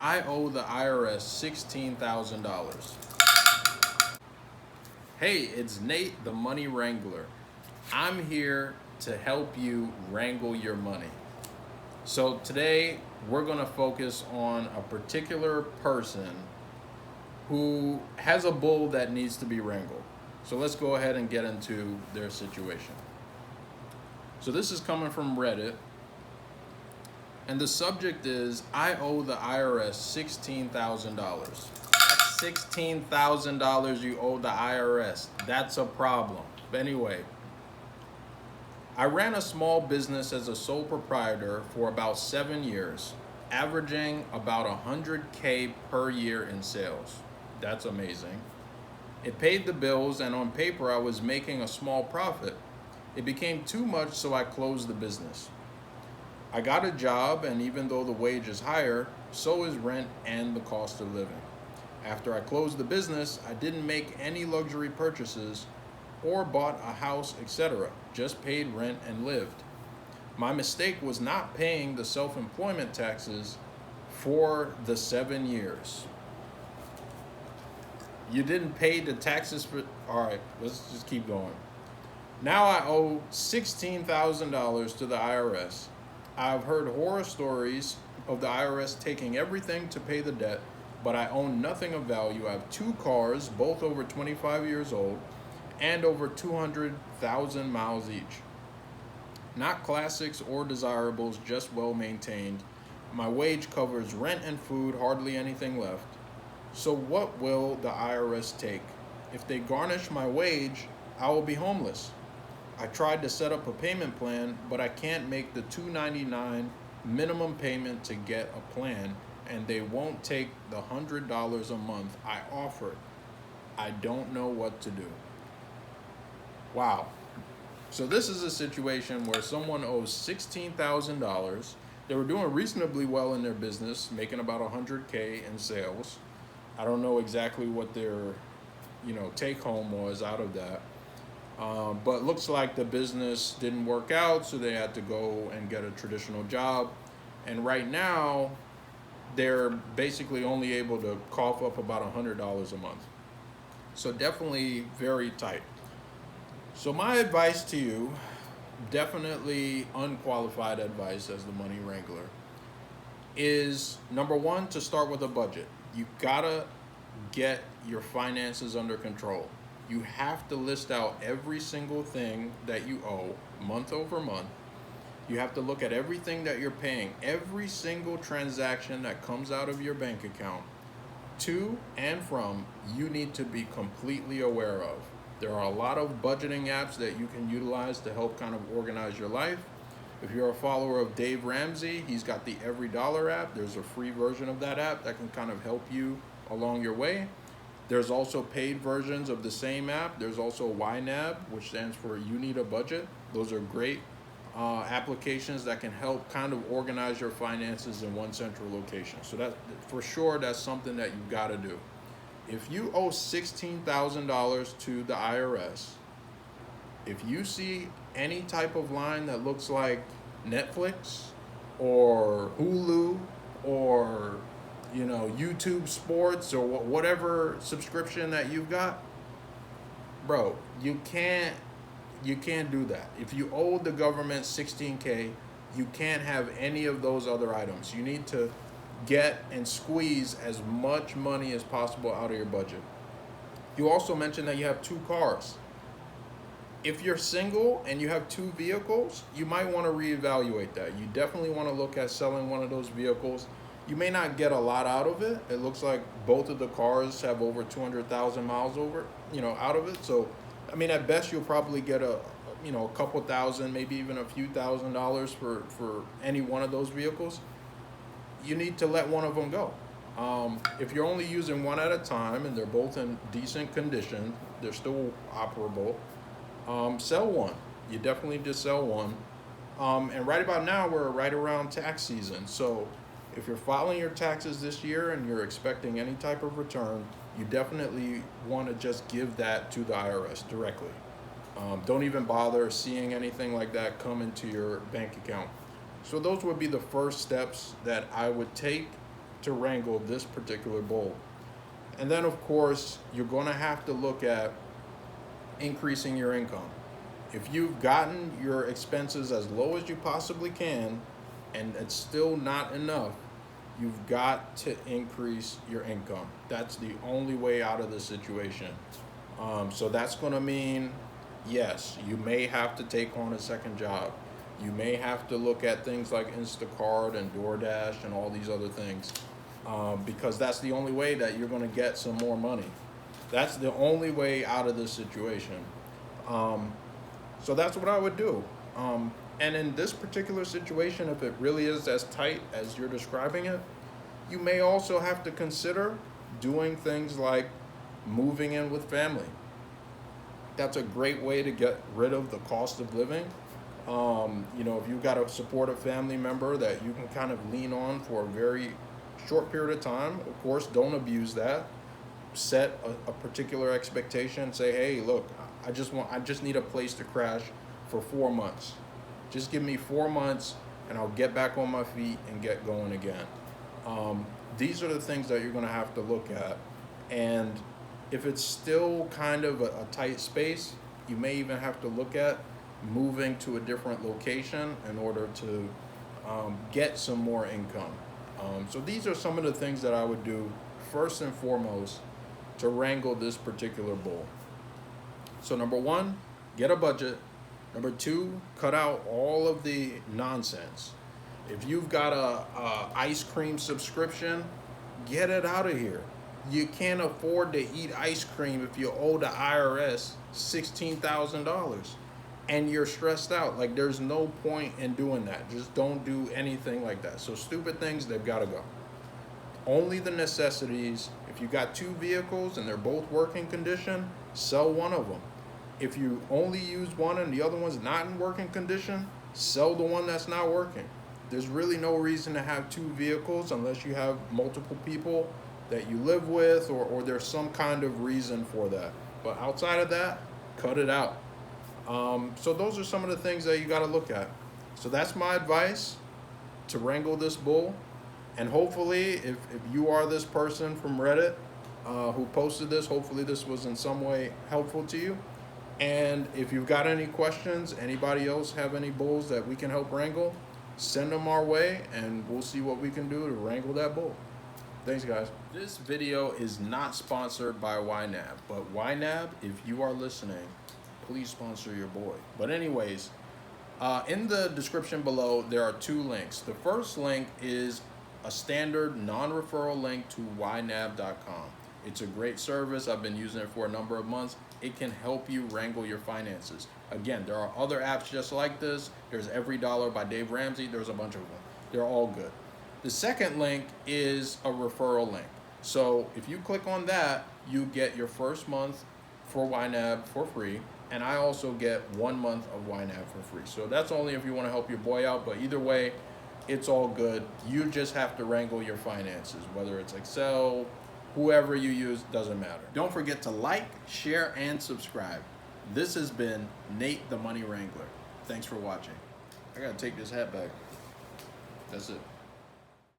I owe the IRS $16,000. Hey, it's Nate, the Money Wrangler. I'm here to help you wrangle your money. So today we're going to focus on a particular person who has a bull that needs to be wrangled. So let's go ahead and get into their situation. So this is coming from Reddit. And the subject is, I owe the IRS $16,000. That's $16,000 you owe the IRS. That's a problem. But anyway, I ran a small business as a sole proprietor for about 7 years, averaging about 100K per year in sales. That's amazing. It paid the bills, and on paper I was making a small profit. It became too much, so I closed the business. I got a job, and even though the wage is higher, so is rent and the cost of living. After I closed the business, I didn't make any luxury purchases or bought a house, etc. Just paid rent and lived. My mistake was not paying the self-employment taxes for the 7 years. You didn't pay the taxes for, all right, let's just keep going. Now I owe $16,000 to the IRS. I've heard horror stories of the IRS taking everything to pay the debt, but I own nothing of value. I have 2 cars, both over 25 years old, and over 200,000 miles each. Not classics or desirables, just well maintained. My wage covers rent and food, hardly anything left. So what will the IRS take? If they garnish my wage, I will be homeless. I tried to set up a payment plan, but I can't make the $299 minimum payment to get a plan, and they won't take the $100 a month I offered. I don't know what to do. Wow. So this is a situation where someone owes $16,000. They were doing reasonably well in their business, making about 100K in sales. I don't know exactly what their, take home was out of that. But looks like the business didn't work out, so they had to go and get a traditional job. And right now, they're basically only able to cough up about $100 a month. So definitely very tight. So my advice to you, definitely unqualified advice as the money wrangler, is number one, to start with a budget. You gotta get your finances under control. You have to list out every single thing that you owe month over month. You have to look at everything that you're paying, every single transaction that comes out of your bank account to and from, you need to be completely aware of. There are a lot of budgeting apps that you can utilize to help kind of organize your life. If you're a follower of Dave Ramsey, he's got the Every Dollar app. There's a free version of that app that can kind of help you along your way. There's also paid versions of the same app. There's also YNAB, which stands for You Need a Budget. Those are great applications that can help kind of organize your finances in one central location. So that, for sure, that's something that you've got to do. If you owe $16,000 to the IRS, if you see any type of line that looks like Netflix or Hulu or YouTube Sports or whatever subscription that you've got, bro, you can't do that. If you owe the government 16K, you can't have any of those other items. You need to get and squeeze as much money as possible out of your budget. You also mentioned that you have 2 cars. If you're single and you have 2 vehicles, you might want to reevaluate that. You definitely want to look at selling one of those vehicles. You may not get a lot out of it. It looks like both of the cars have over 200,000 miles out of it. So, I mean, at best, you'll probably get a couple thousand, maybe even a few $1,000s for any one of those vehicles. You need to let one of them go. If you're only using one at a time and they're both in decent condition, they're still operable, sell one. You definitely just sell one. And right about now, we're right around tax season. So if you're filing your taxes this year and you're expecting any type of return, you definitely want to just give that to the IRS directly. Don't even bother seeing anything like that come into your bank account. So those would be the first steps that I would take to wrangle this particular bull. And then, of course, you're going to have to look at increasing your income. If you've gotten your expenses as low as you possibly can and it's still not enough, you've got to increase your income. That's the only way out of the situation. So that's going to mean, yes, you may have to take on a second job. You may have to look at things like Instacart and DoorDash and all these other things, because that's the only way that you're going to get some more money. That's the only way out of this situation. So that's what I would do. And in this particular situation, if it really is as tight as you're describing it, you may also have to consider doing things like moving in with family. That's a great way to get rid of the cost of living. If you've got a supportive family member that you can kind of lean on for a very short period of time, of course, don't abuse that. Set a particular expectation. Say, hey, look, I just need a place to crash for 4 months. Just give me 4 months and I'll get back on my feet and get going again. These are the things that you're going to have to look at. And if it's still kind of a tight space, you may even have to look at moving to a different location in order to get some more income. So these are some of the things that I would do first and foremost to wrangle this particular bull. So number one, get a budget. Number two, cut out all of the nonsense. If you've got a ice cream subscription, get it out of here. You can't afford to eat ice cream if you owe the IRS $16,000 and you're stressed out. Like, there's no point in doing that. Just don't do anything like that. So stupid things, they've got to go. Only the necessities. If you got 2 vehicles and they're both working condition, sell one of them. If you only use one and the other one's not in working condition, sell the one that's not working. There's really no reason to have 2 vehicles unless you have multiple people that you live with, or there's some kind of reason for that. But outside of that, cut it out. So those are some of the things that you got to look at. So that's my advice to wrangle this bull. And hopefully, if you are this person from Reddit who posted this, hopefully this was in some way helpful to you. And if you've got any questions, anybody else have any bulls that we can help wrangle, send them our way and we'll see what we can do to wrangle that bull. Thanks, guys. This video is not sponsored by YNAB, but YNAB, if you are listening, please sponsor your boy. But anyways, in the description below, there are 2 links. The first link is a standard non-referral link to ynab.com. It's a great service. I've been using it for a number of months. It can help you wrangle your finances. Again, there are other apps just like this. There's Every Dollar by Dave Ramsey. There's a bunch of them. They're all good. The second link is a referral link. So if you click on that, you get your first month for YNAB for free. And I also get 1 month of YNAB for free. So that's only if you want to help your boy out. But either way, it's all good. You just have to wrangle your finances, whether it's Excel, whoever you use, doesn't matter. Don't forget to like, share, and subscribe. This has been Nate the Money Wrangler. Thanks for watching. I gotta take this hat back. That's it.